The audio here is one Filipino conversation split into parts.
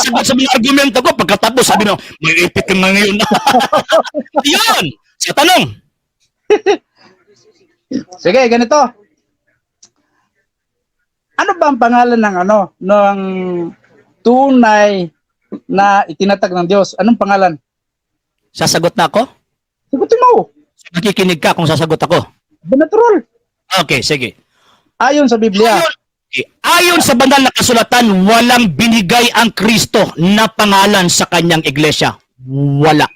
sagot sa mga argumento ko. Pagkatapos, sabi mo, may ipit ka na ngayon. Yun! Sa tanong. Sige, ganito. Ano ba ang pangalan ng ng tunay na itinatag ng Diyos? Anong pangalan? Sasagot na ako? Sagutin mo. Nakikinig ka kung sasagot ako. Natural. Okay, sige. Ayon sa Biblia. Ayon sa banal na kasulatan, walang binigay ang Kristo na pangalan sa kanyang iglesia. Wala.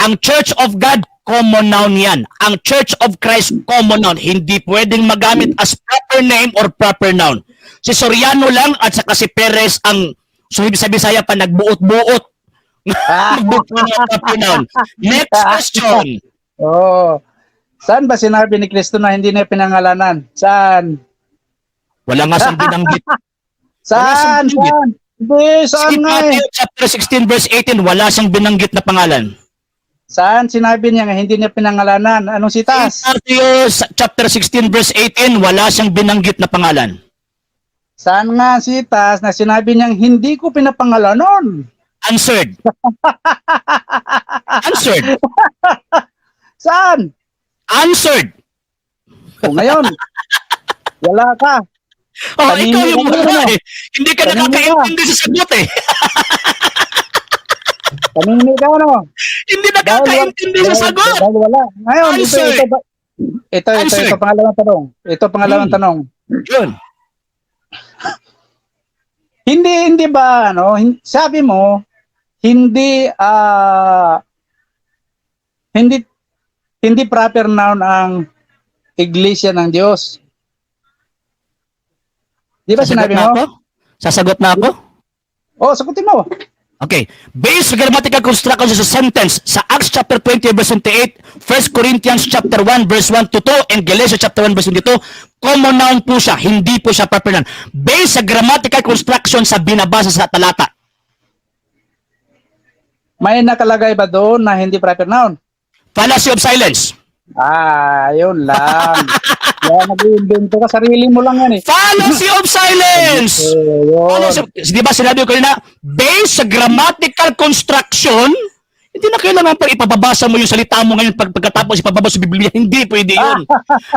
Ang Church of God, common noun yan. Ang Church of Christ, common noun. Hindi pwedeng magamit as proper name or proper noun. Si Soriano lang at saka si Perez ang sa Bisaya pa nagbuot-buot. Nagbuot ng proper noun. Next question. Oh. Saan ba sinabi ni Kristo na hindi niya pinangalanan? Saan? Wala nga siyang binanggit. Saan? Saan? Hindi, saan Si nga Matthew chapter 16 verse 18, wala siyang binanggit na pangalan. Saan sinabi niya nga hindi niya pinangalanan? Anong sitas? Matthew chapter 16 verse 18, wala siyang binanggit na pangalan. Saan nga sitas na sinabi niyang hindi ko pinapangalanan? Answered. Answered. Saan? Answered. O ngayon, wala ka. Oh, Kanino ikaw yung ka wala na? eh. Hindi ka Kanino nakakaintindi sa sagot eh. Kanini ka Hindi nakakaintindi sa sagot. Dahil wala. Ngayon, Answer. Answer. ito pangalawang tanong. Ito pangalawang tanong. Yun. Hindi ba, sabi mo, hindi proper noun ang Iglesia ng Diyos. Di ba Sasagot sinabi na mo? ako? Sasagot na ako? Oh, sagutin mo. Okay. Based sa grammatical construction sa sentence sa Acts chapter 20 verse 28, 1 Corinthians chapter 1 verse 1 to 2, and Galatians chapter 1 verse 22, common noun po siya, hindi po siya proper noun. Based sa grammatical construction sa binabasa sa talata. May nakalagay ba doon na hindi proper noun? Fallacy of silence. Yun lang. Yan, nag-iimbento ka. Sarili mo lang yan eh. Fallacy of silence! Yun. Di ba sinabi ko na, based sa grammatical construction, hindi na kailangan pa ipababasa mo yung salita mo ngayon pagkatapos ipababasa sa Biblia. Hindi pwede yun.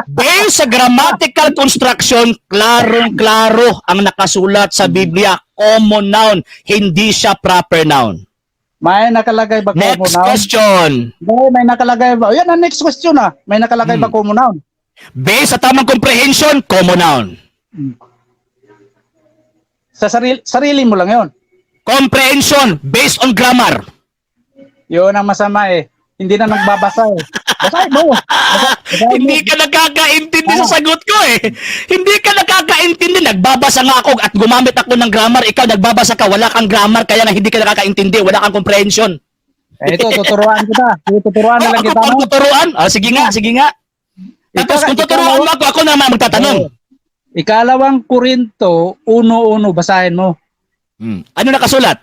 Based sa grammatical construction, klarong-klaro ang nakasulat sa Biblia. Common noun, hindi siya proper noun. May nakalagay ba common Next noun? question. May nakalagay ba? Yan ang next question ah. May nakalagay ba common noun? Based sa tamang comprehension, common noun. Sa sarili mo lang yon. Comprehension based on grammar. Yun ang masama eh. Hindi na nagbabasa eh. Basahin mo. Hindi ka nakakaintindi sa sagot ko eh. Hindi ka nakakaintindi. Nagbabasa nga ako at gumamit ako ng grammar. Ikaw nagbabasa ka, wala kang grammar, kaya nga hindi ka nakakaintindi, wala kang comprehension. Ito, tuturuan kita. Tuturuan na lang kita mo. Tuturuan? Sige nga, sige nga. Tapos kung tuturuan mo ako naman magtatanong. Ikalawang Korinto, 1:1, basahin mo. Ano nakasulat?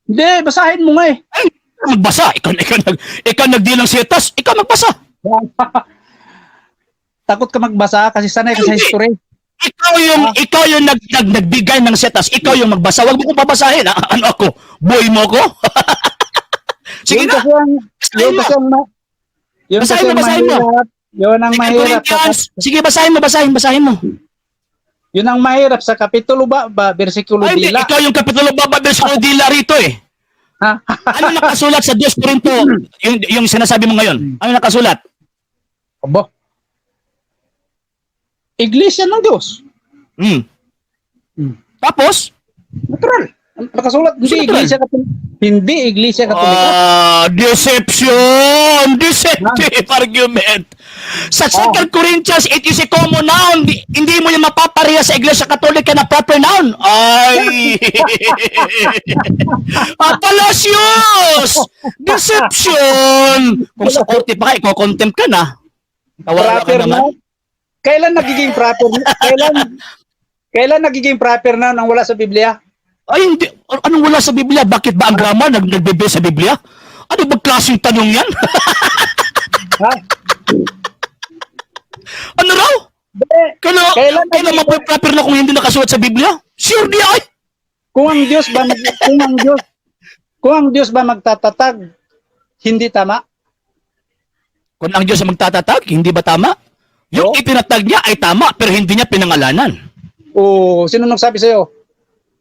Hindi, basahin mo nga eh. Ay, magbasa. Ikaw nagdilang sitas, ikaw magbasa. Takot ka magbasa kasi sanay ka sa history. Ikaw yung nagbigay ng setas, ikaw yung magbasa. Huwag mo kong babasahin. Ano ako? Boy mo ko? Sige na. Basahin mo. Yun ang mahirap. Sige, basahin mo. Yun ang mahirap sa kapitulo ba bersikulo Ay, hindi. dila. Ikaw yung kapitulo ba bersikulo dila rito eh. Ha? Ano nakasulat sa 2 Corinto? Yung sinasabi mo ngayon. Ano nakasulat? Abo. Iglesia ng Diyos. Tapos? Natural. Nakasulat. Hindi iglesia katolika. Deceptive argument. Sa 2 Corinthians, it is a common noun. Hindi mo yung mapapareha sa Iglesia Katolika na proper noun. Ay! Palacios! Deception! Kung sa korte pa ka, iko-contempt ka na. Tawala ka naman. Kailan nagiging proper? Kailan nagiging proper noun ang wala sa Biblia? Ay, hindi. Anong wala sa Biblia? Bakit ba ang grammar nagbebe sa Biblia? Ano ba klaseng tanong yan? Ha? Ano raw? Kailan mapaproper na kung hindi nakasulat sa Biblia? Sure di ay. Kung ang Diyos ba kung ang Diyos ba magtatatag, hindi tama? Kung ang Diyos ang magtatatag, hindi ba tama? Yung Oo. itinatag niya ay tama, pero hindi niya pinangalanan. O sino nagsabi sa iyo?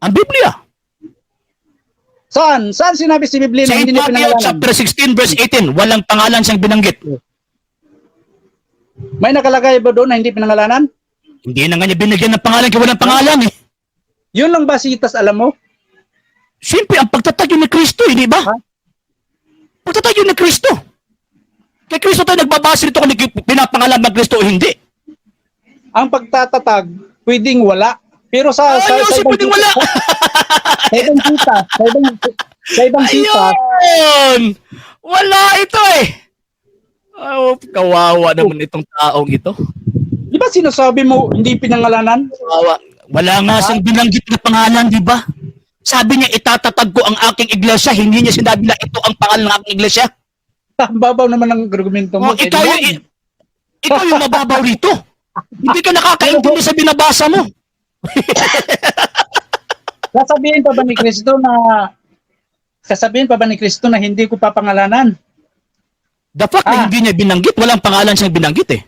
Ang Biblia. Saan? Saan sinabi si Biblia na St. hindi niya Matthew pinangalanan? chapter 16 verse 18, walang pangalan siyang binanggit. May nakalagay ba doon na hindi pinangalanan? Hindi na nga niya binigyan ng pangalan kaya walang pangalan eh. Yun lang ba si Itas alam mo? Siyempre, ang pagtatayo ni Kristo, hindi ba? Ha? Pagtatayo ni Kristo. Kay Kristo tayo nagbabase nito kung pinapangalan ng Kristo o hindi. Ang pagtatatag, pwedeng wala. Pero sa Ayun, ibang pwedeng wala. sa ibang sita, Ayun! Wala ito eh. Oh, kawawa naman itong taong ito. di ba sinasabi mo hindi pinangalanan? Kawawa. Wala nga siyang binanggit na pangalan, di ba? Sabi niya, itatatag ko ang aking iglesia. Hindi niya sinabi na ito ang pangalan ng aking iglesia. Ang babaw naman ng argumento mo. Oh, ikaw yung mababaw rito. Hindi ka nakakaintindi sa binabasa mo. Sasabihin pa ba ni Kristo na hindi ko papangalanan? The fact na hindi niya binanggit, walang pangalan siyang binanggit eh.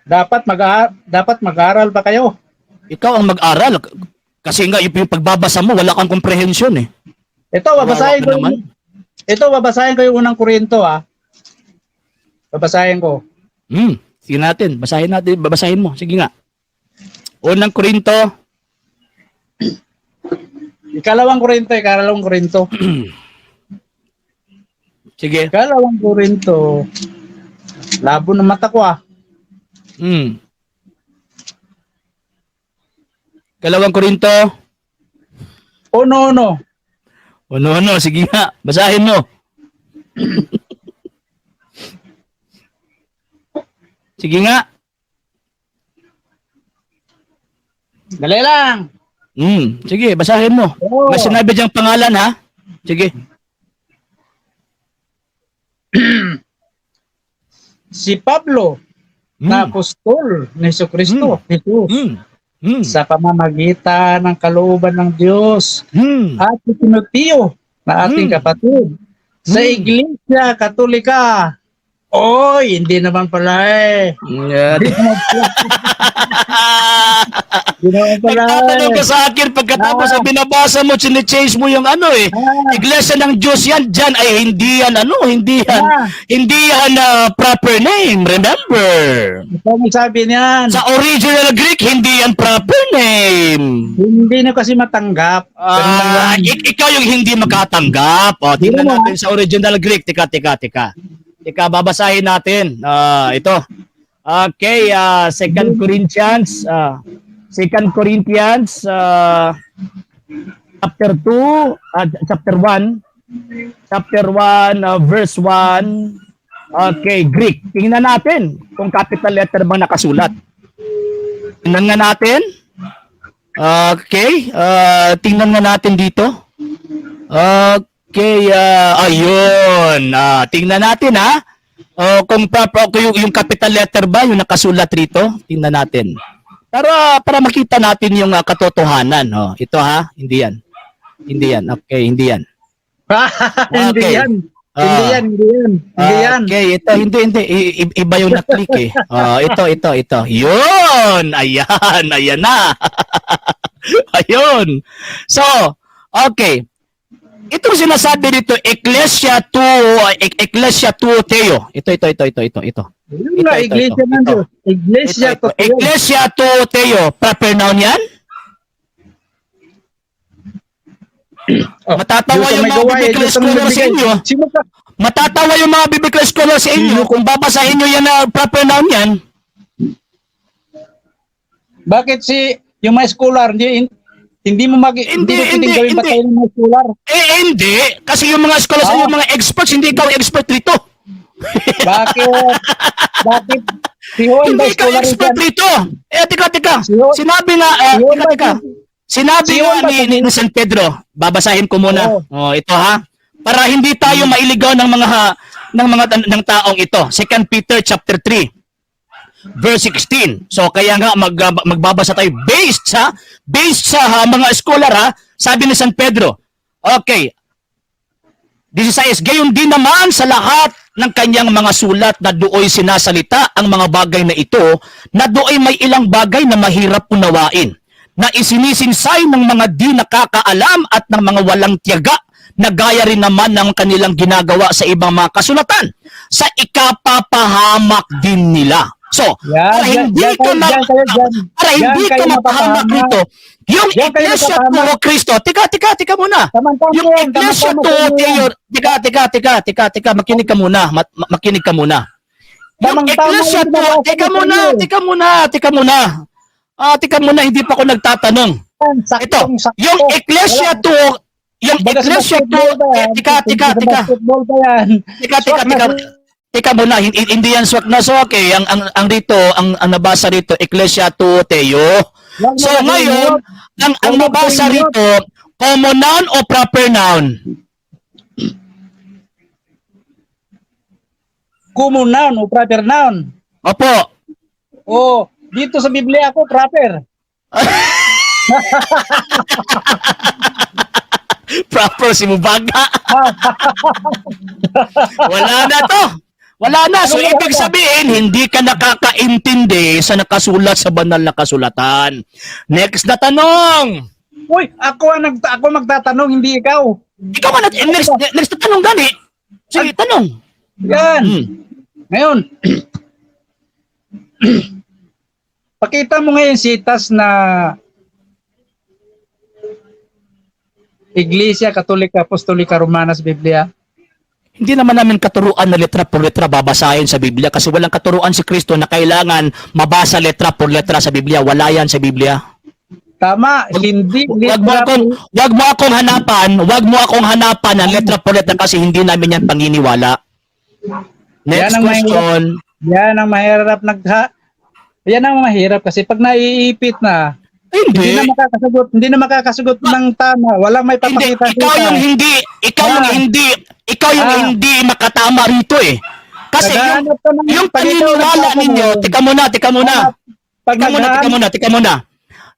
Dapat mag-aaral pa kayo. Ikaw ang mag-aral. Kasi nga, yung pagbabasa mo, wala kang komprehensyon eh. Ito, babasahin ko. Kawawa ka naman. Ito, babasahin ko yung unang Korinto, Babasahin ko. Sige natin. Babasahin mo. Sige nga. Unang Korinto. Ikalawang Korinto. Sige. Ikalawang Korinto. Labo ng mata ko, Kalawang Korinto. Uno. Ano, sige nga. Basahin mo. Sige nga. Dali lang. Sige, basahin mo. Oo. May sinabi diyang pangalan, ha? Sige. Si Pablo, na apostol ni Jesucristo, Jesus, sa pamamagitan ng kalooban ng Diyos, at si Timoteo, na ating kapatid, sa Iglesia Katolika. Oy, hindi naman pala eh. Yeah. Hindi naman pala Nagtatanong ka sa akin pagkatapos na binabasa mo, chine-change mo yung Iglesia ng Diyos yan, dyan ay hindi yan proper name, remember? Ito ang sabi niyan. Sa original Greek, hindi yan proper name. Hindi na kasi matanggap. Ikaw yung hindi makatanggap. O, tingnan natin sa original Greek. Teka, babasahin natin. Ito. Okay, 2 Corinthians. 2 Corinthians chapter 2, chapter 1, verse 1. Okay, Greek. Tingnan natin kung capital letter bang nakasulat. Tingnan nga natin. Okay, tingnan nga natin dito. Okay, ayun. Tingnan natin kung proper yung capital letter ba yung nakasulat rito. Tingnan natin. Para makita natin yung katotohanan. Ito hindi yan. Okay, hindi yan. Hindi Okay. yan. Hindi yan. Okay, ito hindi. Iba yung na-click eh. Ito. Yun! Ayan na. Ayun. So, okay. Itong sinasabi dito, Ecclesia 2 Theo. Ito. Yun nga, Iglesia ng Diyos. Iglesia Katolika. Ecclesia 2 Theo. Proper noun yan? Matatawa yung mga biblical scholar sa inyo. Matatawa yung mga biblical scholar sa inyo kung babasahin nyo yan na proper noun yan. Bakit yung mga scholar, hindi mo pwedeng gawin batayan ng mga scholar? Hindi. Kasi yung mga scholar sa inyo, mga experts, hindi ikaw expert rito. Bakit? Si Juan ba Hindi ka scholar expert yan? rito. Teka. Sinabi nga, Sinabi ni San Pedro, babasahin ko muna. Ito para hindi tayo mailigaw ng taong ito. 2 Peter chapter 3. verse 16. So kaya nga magbabasa tayo based sa mga scholar ha, sabi ni San Pedro. Okay. 16, gayon din naman sa lahat ng kanyang mga sulat na dooy sinasalita ang mga bagay na ito, na dooy may ilang bagay na mahirap unawain, na isinisinsay ng mga di nakakaalam at ng mga walang tiyaga, na gaya rin naman ng kanilang ginagawa sa ibang mga kasulatan, sa ikapapahamak din nila. So, para hindi ka mapahamak rito, yung Iglesia Tuho Cristo, tika muna. Yung Iglesia Tuho Teo, tika, makinig ka muna. Yung Iglesia Tuho, tika muna, hindi pa ako nagtatanong. Ito, yung Iglesia Tuho, Tika muna, hindi yan swak na swak eh. Ang rito, ang nabasa rito, Iglesia Tuho Teo. So ngayon, ang nabasa rito, common noun o proper noun? Common noun o proper noun? Opo. Oh, dito sa Biblia ako proper. Proper si Mubaga. Wala na to. Wala na. So, ibig sabihin, hindi ka nakakaintindi sa nakasulat sa banal na kasulatan. Next na tanong. Uy, ako magtatanong, hindi ikaw. Ikaw man, next na tanong gani. Sige, tanong. Yan. Ngayon, pakita mo ngayon sitas na Iglesia Katolika Apostolika Romana sa Biblia. Hindi naman namin katuruan na letra por letra babasahin sa Biblia kasi walang katuruan si Kristo na kailangan mabasa letra por letra sa Biblia. Wala yan sa Biblia. Tama, hindi Wag mo akong hanapan ng letra por letra kasi hindi namin yan panginiwala. Next question. Yan ang mahirap kasi pag naiipit na, hindi na makakasagot ng tama. Walang may papakita. Ikaw yung hindi makatama rito eh. Kasi yung paniniwala ninyo, tika muna.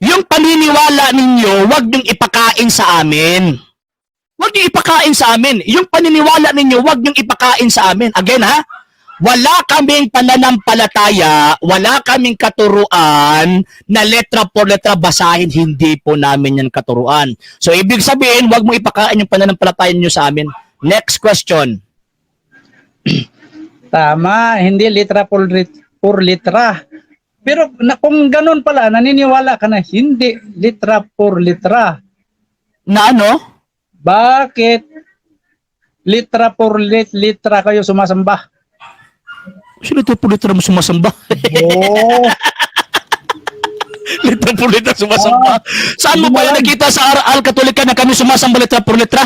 Yung paniniwala ninyo, wag niyong ipakain sa amin. Yung paniniwala ninyo, wag niyong ipakain sa amin. Again ha, wala kaming pananampalataya, wala kaming katuruan na letra por letra basahin, hindi po namin yan katuruan. So, ibig sabihin, wag mo ipakain yung pananampalataya niyo sa amin. Next question. Tama, hindi letra por letra. Pero kung ganun pala, naniniwala ka na hindi letra por letra. Na ano? Bakit letra por letra kayo sumasamba? Sino ito po litra mo sumasamba? Oh. Litra por litra sumasamba. Saan mo ba yan nakita sa Al-Katolika na kami sumasamba litra por litra?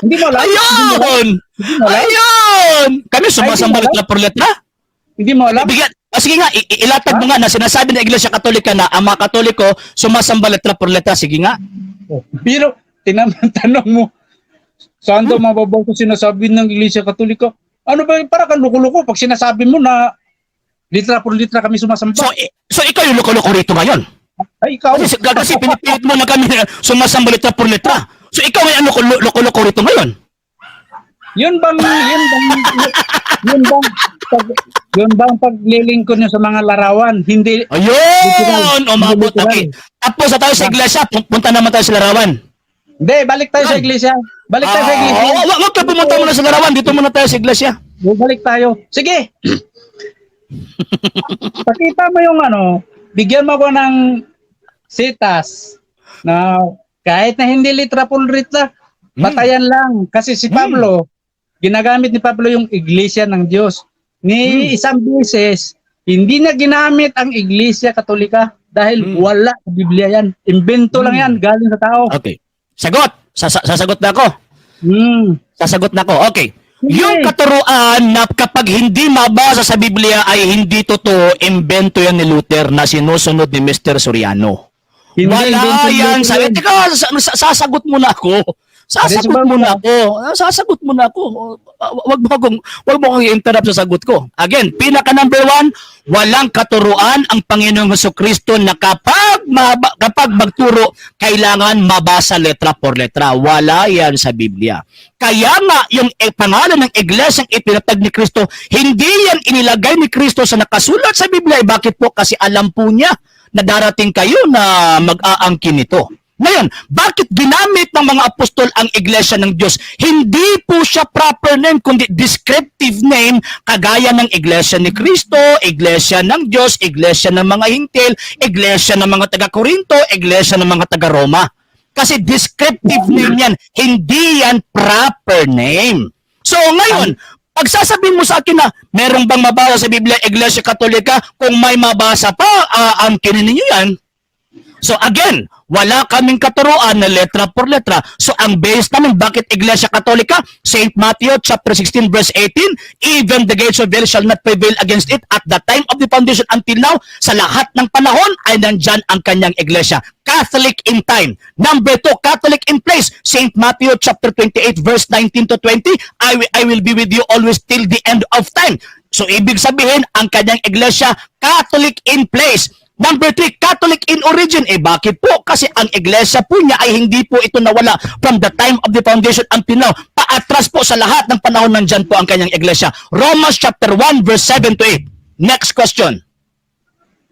Hindi mo alam? Ayun! Kami sumasamba litra por litra? Hindi mo alam? Sige nga, ilatag mo nga na sinasabi ng Iglesia Katolika na ang mga Katoliko sumasamba letra por letra. Sige nga. Pero, tanong mo, saan daw mababaw ko sinasabi ng Iglesia Katolika? Ano ba, para kang loko-loko pag sinasabi mo na litra por litra kami sumasamba. So ikaw yung loko-loko rito ngayon? Ay, ikaw. Kasi pinipilit mo na kami sumasamba letra por letra. So ikaw ay ano loko-loko rito ngayon? Yun bang paglilingkod nyo sa mga larawan? Hindi. Ayun! Umabot. Okay. Tapos na tayo sa iglesia, punta naman tayo sa larawan. Hindi, balik tayo sa iglesia. Wag ka pumunta muna sa larawan. Dito muna tayo sa iglesia. Balik tayo. Sige. Pakita mo yung bigyan mo ko ng sitas na kahit na hindi litra por litra, batayan lang. Kasi si Pablo, ginagamit ni Pablo yung iglesia ng Diyos. Isang beses, hindi na ginamit ang Iglesia Katolika dahil wala sa Biblia yan. Invento lang yan, galing sa tao. Okay. Sagot. Sasagot na ako. Sasagot na ako. Okay. Yung katuruan na kapag hindi mabasa sa Biblia ay hindi totoo, invento yan ni Luther na sinusunod ni Mr. Soriano. Wala yan. Sabi, teka, sasagot muna ako. Sasagot mo na ako. Sasagot mo na ako. Wag mo akong i-interrupt sa sagot ko. Again, pinaka number 1, walang katuruan ang Panginoong Hesukristo na kapag magturo, kailangan mabasa letra por letra. Wala yan sa Biblia. Kaya nga, yung pangalan ng iglesyang ipinatag ni Kristo, hindi yan inilagay ni Kristo sa nakasulat sa Biblia. Bakit po? Kasi alam po niya na darating kayo na mag-aangkin nito. Ngayon, bakit ginamit ng mga apostol ang iglesia ng Diyos? Hindi po siya proper name, kundi descriptive name, kagaya ng iglesia ni Kristo, iglesia ng Diyos, iglesia ng mga hintil, iglesia ng mga taga-Korinto, iglesia ng mga taga-Roma. Kasi descriptive name yan, hindi yan proper name. So ngayon, pag sasabihin mo sa akin na merong bang mabasa sa Biblia, Iglesia Katolika, kung may mabasa pa, aangkinin ninyo yan. So again, wala kaming katuruan na letra por letra. So ang base namin, bakit Iglesia Katolika? St. Matthew chapter 16 verse 18, even the gates of hell shall not prevail against it at the time of the foundation until now. Sa lahat ng panahon ay nandyan ang kanyang iglesia. Catholic in time. Number 2, Catholic in place. St. Matthew chapter 28 verse 19 to 20, I will be with you always till the end of time. So ibig sabihin, ang kanyang iglesia, Catholic in place. Number 3, Catholic in origin. Bakit po? Kasi ang iglesia po niya ay hindi po ito nawala from the time of the foundation until now. Paatras po sa lahat ng panahon nandyan po ang kanyang iglesia. Romans chapter 1 verse 7 to 8. Next question.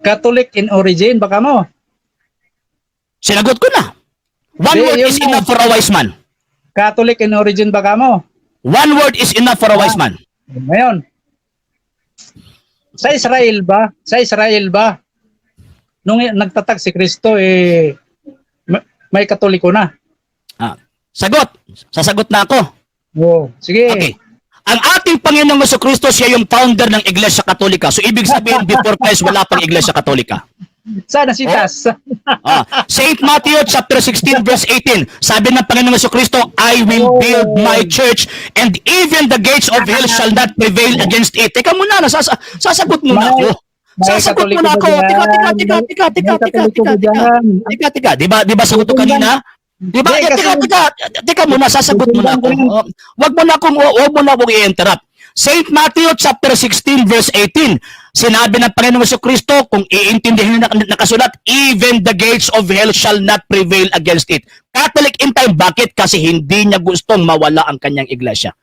Catholic in origin, baka mo? Sinagot ko na. One word is enough for a wise man. Catholic in origin, baka mo? One word is enough for a wise man. Ngayon, sa Israel ba, nung nagtatag si Kristo, may Katoliko na. Sagot. Sasagot na ako. Oh, sige. Okay. Ang ating Panginoong Hesukristo, siya yung founder ng Iglesia Katolika. So, ibig sabihin, before Christ, wala pang Iglesia Katolika. Sana si Tas. St. Matthew chapter 16 verse 18, sabi ng Panginoong Hesukristo, I will build my church and even the gates of hell shall not prevail against it. Teka muna, sasagot muna ako. Sasagot mo na ako. Teka. Di ba sagot ko kanina? Di ba? Teka muna, sasagot mo na ako. Wag mo na akong i-interrupt. St. Matthew chapter 16 verse 18, sinabi ng Panginoong Hesukristo, kung iintindihin na nakasulat, even the gates of hell shall not prevail against it. Catholic in time, bakit? Kasi hindi niya gustong mawala ang kanyang iglesia.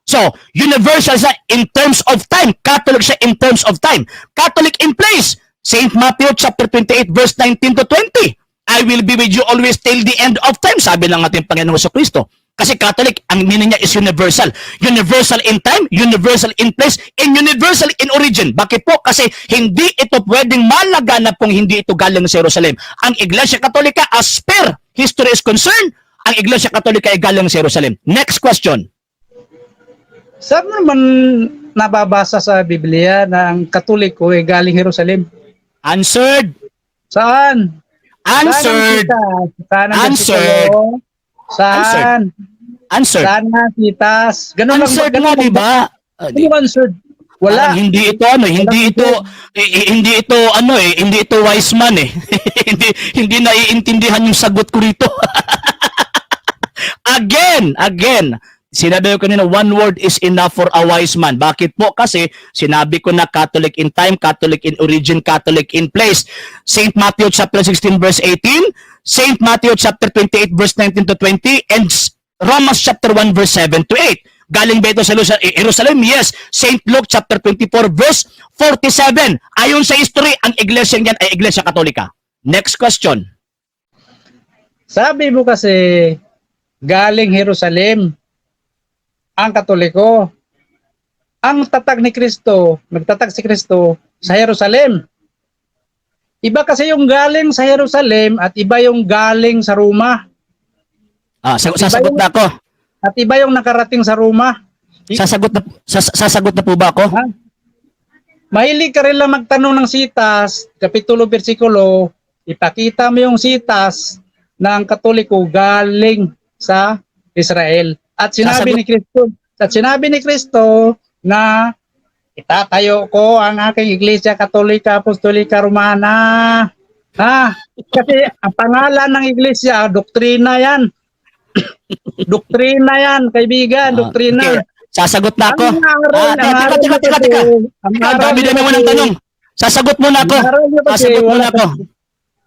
So, universal siya in terms of time. Catholic siya in terms of time. Catholic in place. St. Matthew chapter 28 verse 19 to 20. I will be with you always till the end of time, sabi ng ating Panginoong Hesukristo. Kasi Catholic, ang meaning niya is universal. Universal in time, universal in place, and universal in origin. Bakit po? Kasi hindi ito pwedeng malaganap kung hindi ito galing sa Jerusalem. Ang Iglesia Katolika, as per history is concerned, ang Iglesia Katolika ay galing sa Jerusalem. Next question. Saan naman nababasa sa Biblia na ang Katoliko ay galing Jerusalem? Answered. Saan? Answered. Answered. Saan? Answered. Sana sitas. Ganun Answered lang nga, di ba? Ano answered? Wala. Hindi ito wise man eh. hindi naiintindihan yung sagot ko rito. Again, sinabi ko kanina, one word is enough for a wise man. Bakit po? Kasi sinabi ko na Catholic in time, Catholic in origin, Catholic in place. St. Matthew chapter 16 verse 18, St. Matthew chapter 28 verse 19 to 20, and Romans chapter 1 verse 7 to 8. Galing ba ito sa Jerusalem? Yes. St. Luke chapter 24 verse 47. Ayon sa history, ang iglesia niyan ay Iglesia Katolika. Next question. Sabi mo kasi galing Jerusalem ang Katoliko. Ang tatag ni Kristo, nagtatag si Kristo sa Jerusalem. Iba kasi yung galing sa Jerusalem at iba yung galing sa Roma. Sasagot na ako. At iba yung nakarating sa Roma. Sasagot na po ba ako? Ha? Mahilig ka rin lang magtanong ng sitas, kapitulo, versikulo, ipakita mo yung sitas ng Katoliko galing sa Israel. At sinabi ni Kristo na itatayo ko ang aking Iglesia Katolika Apostolika Romana. Kasi ang pangalan ng iglesia, doktrina yan. Doktrina yan, kaibigan, doktrina. Okay. Sasagot na ako. Ang aral, Teka. ang Ang aral dami-dami mo ng tanong. Sasagot muna ako. Ang aral niyo kasi, Sasagot muna ako.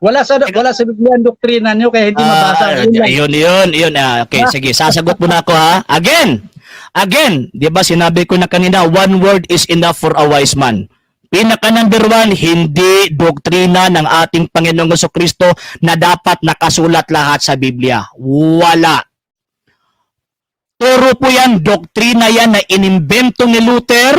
wala sa Biblia ang doktrina niyo kaya hindi mabasa. Yun. Okay, sige. Sasagot muna ako ha. Again, di ba sinabi ko na kanina, one word is enough for a wise man. Pinaka number one, hindi doktrina ng ating Panginoong Jesucristo na dapat nakasulat lahat sa Biblia. Wala. Turo po yan, doktrina yan na inimbento ni Luther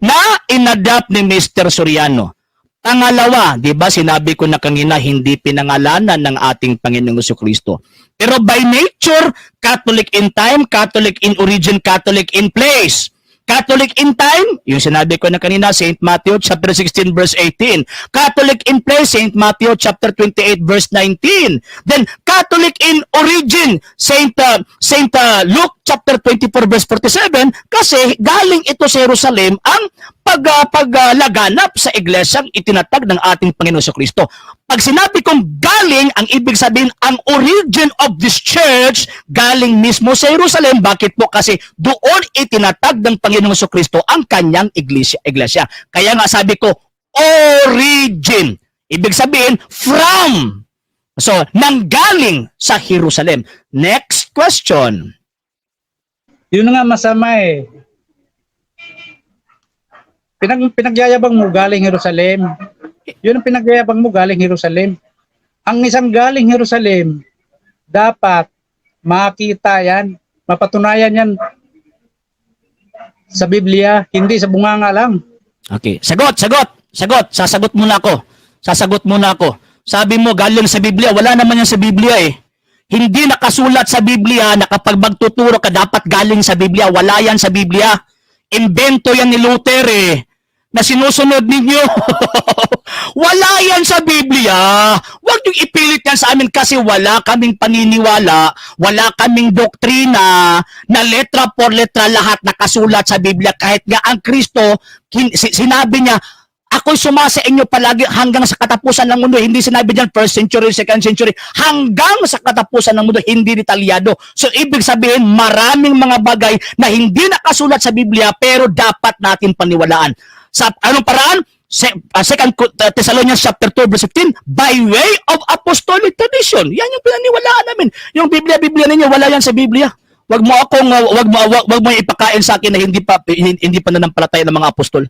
na inadapt ni Mr. Soriano. Pangalawa, di ba sinabi ko na kanina hindi pinangalanan ng ating Panginoong Jesucristo. Pero by nature, Catholic in time, Catholic in origin, Catholic in place. Catholic in time, yung sinabi ko na kanina, St. Matthew chapter 16 verse 18. Catholic in place, St. Matthew chapter 28 verse 19. Then Catholic in origin, St. Luke chapter 24 verse 47, kasi galing ito sa Jerusalem ang paglaganap sa iglesyang itinatag ng ating Panginoon sa Kristo. Pag sinabi kong galing, ang ibig sabihin, ang origin of this church, galing mismo sa Jerusalem. Bakit po? Kasi doon itinatag ng Panginoon sa Kristo ang kanyang iglesia. Kaya nga sabi ko, origin. Ibig sabihin, from. So, nanggaling sa Jerusalem. Next question. Yun nga masama eh. Pinagyayabang mo galing Jerusalem. Yun ang pinagyayabang mo galing Jerusalem. Ang isang galing Jerusalem, dapat makita yan, mapatunayan yan sa Biblia, hindi sa bunganga lang. Okay. Sagot. Sasagot muna ako. Sabi mo, galing sa Biblia. Wala naman yan sa Biblia eh. Hindi nakasulat sa Biblia na kapag magtuturo ka, dapat galing sa Biblia. Wala yan sa Biblia. Invento yan ni Luther eh, na sinusunod ninyo. Wala yan sa Biblia. Huwag niyong ipilit yan sa amin kasi wala kaming paniniwala, wala kaming doktrina na letra por letra lahat nakasulat sa Biblia. Kahit nga ang Kristo, sinabi niya, ako'y sumasa inyo palagi hanggang sa katapusan ng mundo. Hindi sinabi dyan first century, second century. Hanggang sa katapusan ng mundo, hindi detalyado. So, ibig sabihin, maraming mga bagay na hindi nakasulat sa Biblia pero dapat natin paniwalaan. Sa anong paraan? 2 Thessalonians chapter 2 verse 15, by way of apostolic tradition. Yan yung pinaniwalaan namin. Yung Biblia ninyo, wala yan sa Biblia. Wag mo ipakain sa akin na hindi pa nananampalataya ng mga apostol.